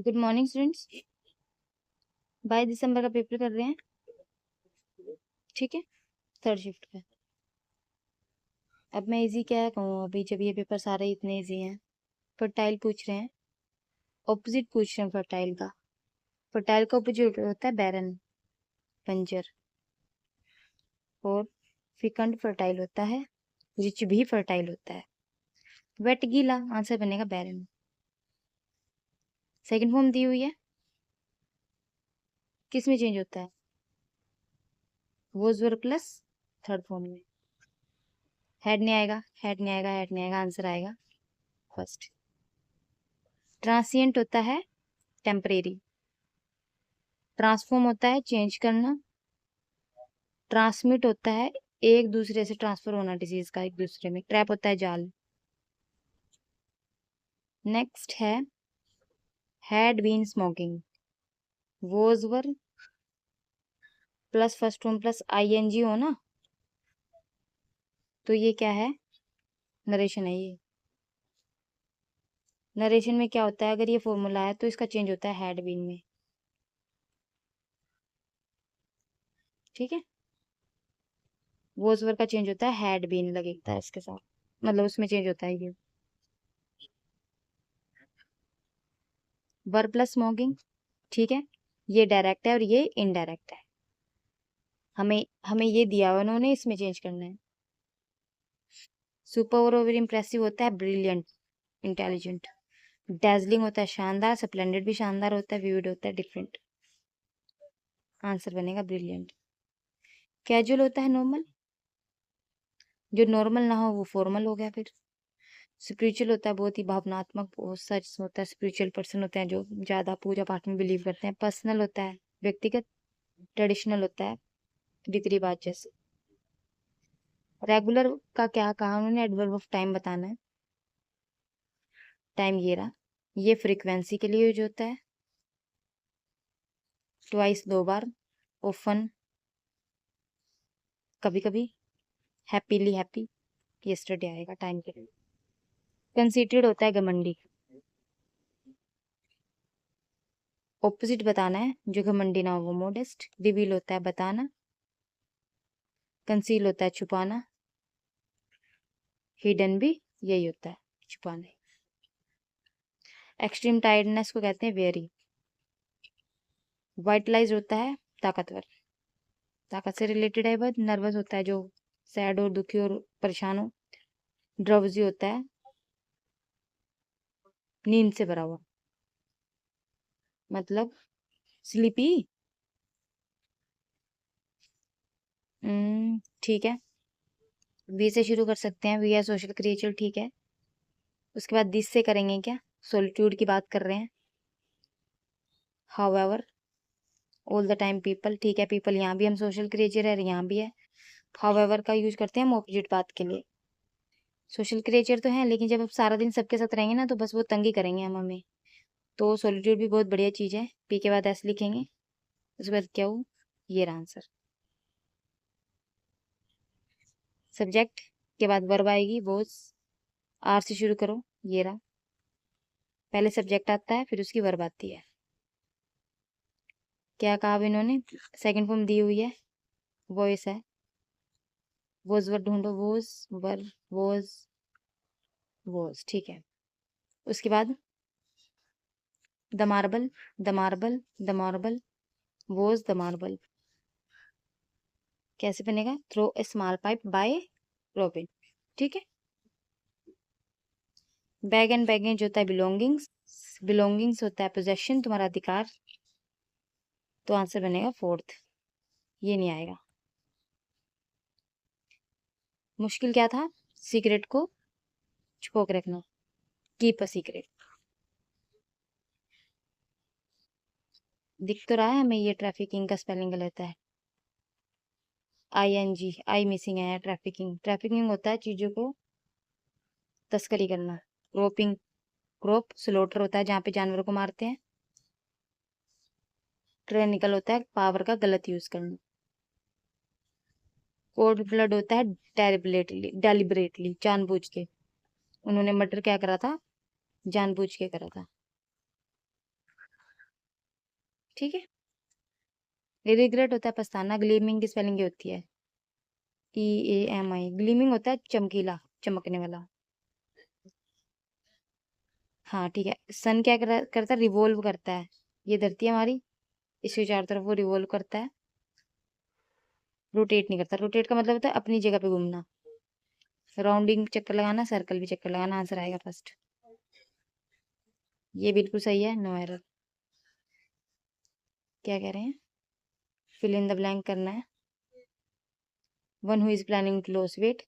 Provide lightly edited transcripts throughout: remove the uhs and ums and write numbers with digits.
Good morning students. 22 दिसंबर का paper कर रहे हैं, ठीक है, थर्ड शिफ्ट का। अब मैं इजी क्या कहूँ, अभी जब ये पेपर सारे इतने इजी हैं। फर्टाइल पूछ रहे हैं, ऑपोजिट पूछ रहे हैं फर्टाइल का। फर्टाइल का ऑपोजिट होता है बैरन, बंजर। और फिकंड फर्टाइल होता है, रिच भी फर्टाइल होता है। वेट गीला, आंसर बनेगा बैरन। सेकंड फॉर्म दी हुई है, किस में चेंज होता है? वोजवर प्लस थर्ड फॉर्म में। हेड नहीं आएगा, हेड नहीं आएगा, हेड नहीं आएगा, आंसर आएगा फर्स्ट। ट्रांसिएंट होता है टेम्परेरी। ट्रांसफॉर्म होता है चेंज करना। ट्रांसमिट होता है एक दूसरे से ट्रांसफर होना डिजीज का एक दूसरे में। ट्रैप होता है जाल। नेक्स्ट है had been smoking. Was were plus first form plus ING हो ना, तो ये क्या है? नरेशन है ये। नरेशन में क्या होता है, अगर ये फॉर्मूला है तो इसका चेंज होता है हैड बीन में, ठीक है। वोजवर का चेंज होता है हैड बीन लगेगा इसके साथ, मतलब उसमें चेंज होता है ये। वर प्लस स्मोकिंग, ठीक है, ये डायरेक्ट है और ये इनडायरेक्ट है। हमें हमें ये दिया हुआ उन्होंने, इसमें चेंज करना है। सुपर ओवर इम्प्रेसिव होता है ब्रिलियंट, इंटेलिजेंट। डैजलिंग होता है शानदार, स्प्लेंडेड भी शानदार होता है, विविड होता है डिफरेंट। आंसर बनेगा ब्रिलियंट। कैजुअल होता है नॉर्मल, जो नॉर्मल ना हो वो फॉर्मल हो गया फिर। स्पिरिचुअल होता है बहुत ही भावनात्मक, बहुत सच होता है। स्पिरिचुअल पर्सन होते हैं जो ज्यादा पूजा पाठ में बिलीव करते हैं। पर्सनल होता है व्यक्तिगत। ट्रेडिशनल होता है रीति रिवाज जैसे। रेगुलर का क्या कहा उन्होंने? एडवर्ब ऑफ टाइम बताना है। टाइम ये रहा, ये फ्रीक्वेंसी के लिए यूज होता है। ट्वाइस दो बार, ओफन कभी कभी, हैप्पीली हैप्पी यस्टरडे आएगा टाइम के लिए। कंसीटेड होता है घमंडी। ऑपोजिट बताना है, जो घमंडी ना हो वो मोडेस्ट। रिवील होता है बताना। कंसील होता है छुपाना। हिडन भी यही होता है, छुपाने। एक्सट्रीम टायर्डनेस को कहते हैं वेरी। वाइटलाइज होता है ताकतवर, ताकत से रिलेटेड है। बट नर्वस होता है जो सैड और दुखी और परेशान हो। ड्रवजी होता है नींद से भरा हुआ, मतलब स्लीपी। ठीक है, वी से शुरू कर सकते हैं। वी आर सोशल क्रिएचर, ठीक है। उसके बाद दिस से करेंगे क्या? सोलिट्यूड की बात कर रहे हैं। However, all the time people, ठीक है। पीपल यहाँ भी हम सोशल क्रिएचर है, यहाँ भी है। हाउएवर का यूज करते हैं हम ऑपोजिट बात के लिए। सोशल क्रिएचर तो है, लेकिन जब आप सारा दिन सबके साथ रहेंगे ना तो बस वो तंग ही करेंगे हम हमें। तो सॉलिट्यूड भी बहुत बढ़िया चीज है। पी के बाद एस लिखेंगे, उसके बाद क्या हो, ये रहा आंसर। सब्जेक्ट के बाद वर्ब आएगी, वॉज। आर से शुरू करो, ये रहा। पहले सब्जेक्ट आता है फिर उसकी वर्ब आती है। क्या कहा अब इन्होंने? सेकंड फॉर्म दी हुई है, वॉइस है। वॉज वर ढूंढो, वॉज वर वॉज वॉज, ठीक है। उसके बाद the marble, the marble, the marble, was the marble. कैसे बनेगा? थ्रो ए स्मॉल पाइप बाय रॉबिन, ठीक है। बैग एंड बैगेज होता है बिलोंगिंग्स। बिलोंगिंग्स होता है पोजेशन, तुम्हारा अधिकार। तो आंसर बनेगा फोर्थ, ये नहीं आएगा। मुश्किल क्या था? सीक्रेट को छुपा के रखना, कीप अ सीक्रेट। दिख तो रहा है हमें ये ट्रैफिकिंग का स्पेलिंग गलत है। ING, आई मिसिंग है। ट्रैफिकिंग, ट्रैफिकिंग होता है चीजों को तस्करी करना। क्रोपिंग, क्रोप स्लोटर होता है जहाँ पे जानवरों को मारते हैं। ट्रेनिकल होता है पावर का गलत यूज करना। कोल्ड ब्लड होता है डेलिबरेटली, डेलिबरेटली जानबूझ के। उन्होंने मर्डर क्या करा था? जानबूझ के करा था। ठीक है। रिग्रेट होता है पछताना। ग्लीमिंग की स्पेलिंग ये होती है EAMI। ग्लीमिंग होता है चमकीला, चमकने वाला। हाँ ठीक है। सन क्या करता है? रिवोल्व करता है। ये धरती है हमारी, इसके चारों तरफ वो रिवोल्व करता है, रोटेट नहीं करता। रोटेट का मतलब होता है अपनी जगह पे घूमना। राउंडिंग चक्कर लगाना, सर्कल भी चक्कर लगाना। आंसर आएगा फर्स्ट। ये बिल्कुल सही है, नो एरर। क्या कह रहे हैं? फिल इन द ब्लैंक करना है। One who is planning to loss weight,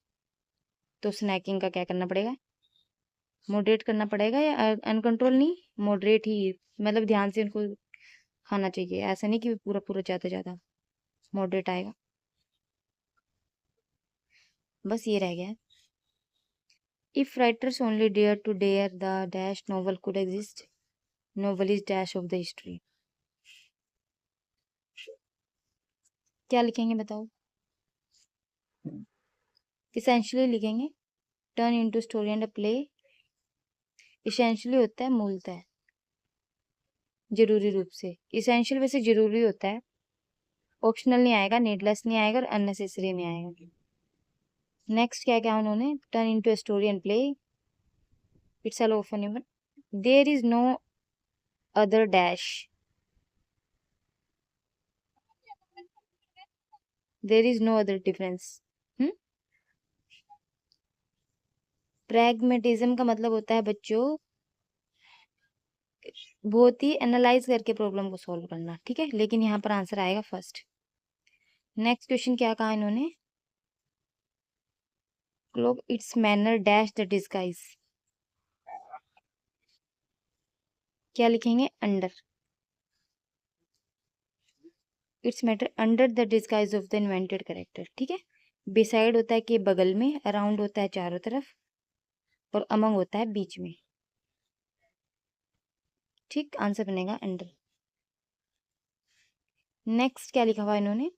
तो स्नैकिंग का क्या करना पड़ेगा? मॉडरेट करना पड़ेगा, या अनकंट्रोल नहीं, मॉडरेट ही। मतलब ध्यान से उनको खाना चाहिए, ऐसा नहीं कि पूरा पूरा ज़्यादा ज़्यादा। मॉडरेट आएगा। बस ये रह गया है। If writers only dare to dare the dash novel could exist, novel is dash of the history. क्या लिखेंगे बताओ? इसेंशियली लिखेंगे। Turn into story and a play. Essentially होता है मूलतः, जरूरी रूप से। इसेंशियल वैसे जरूरी होता है, ऑप्शनल नहीं आएगा, नीडलेस नहीं आएगा और अननेसेसरी नहीं आएगा। नेक्स्ट क्या क्या उन्होंने? Turn into story and play, it's all often even, there is no other dash, there is no other difference. Pragmatism का मतलब होता है बच्चों बहुत ही एनालाइज करके प्रॉब्लम को सॉल्व करना, ठीक है। लेकिन यहाँ पर आंसर आएगा फर्स्ट। नेक्स्ट क्वेश्चन क्या कहा इन्होंने? Cloak its manner dash the disguise. क्या लिखेंगे? Under. Its matter under the disguise of the invented character, ठीक है। बिसाइड होता है कि बगल में, अराउंड होता है चारों तरफ, और अमंग होता है बीच में। ठीक, आंसर बनेगा अंडर। नेक्स्ट क्या लिखा हुआ इन्होंने?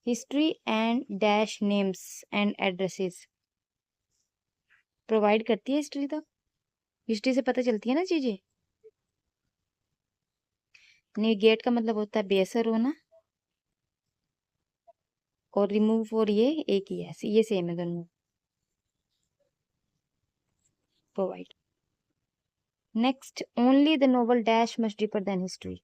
History and dash names and addresses. Provide करती है हिस्ट्री, तो हिस्ट्री से पता चलती है ना चीजें। निगेट का मतलब होता है बेअसर होना, और रिमूव और ये एक ही है, ये सेम है दोनों। Provide. Next, only the novel dash much deeper than history.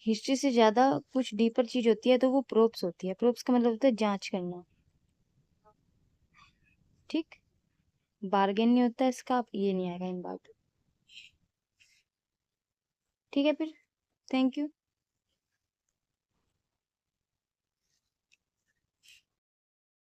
History से ज्यादा कुछ डीपर चीज होती है तो वो प्रोप्स होती है। प्रोप्स का मतलब होता है जांच करना, ठीक। बार्गेन नहीं होता इसका, ये नहीं आएगा इन बात। ठीक है फिर, थैंक यू।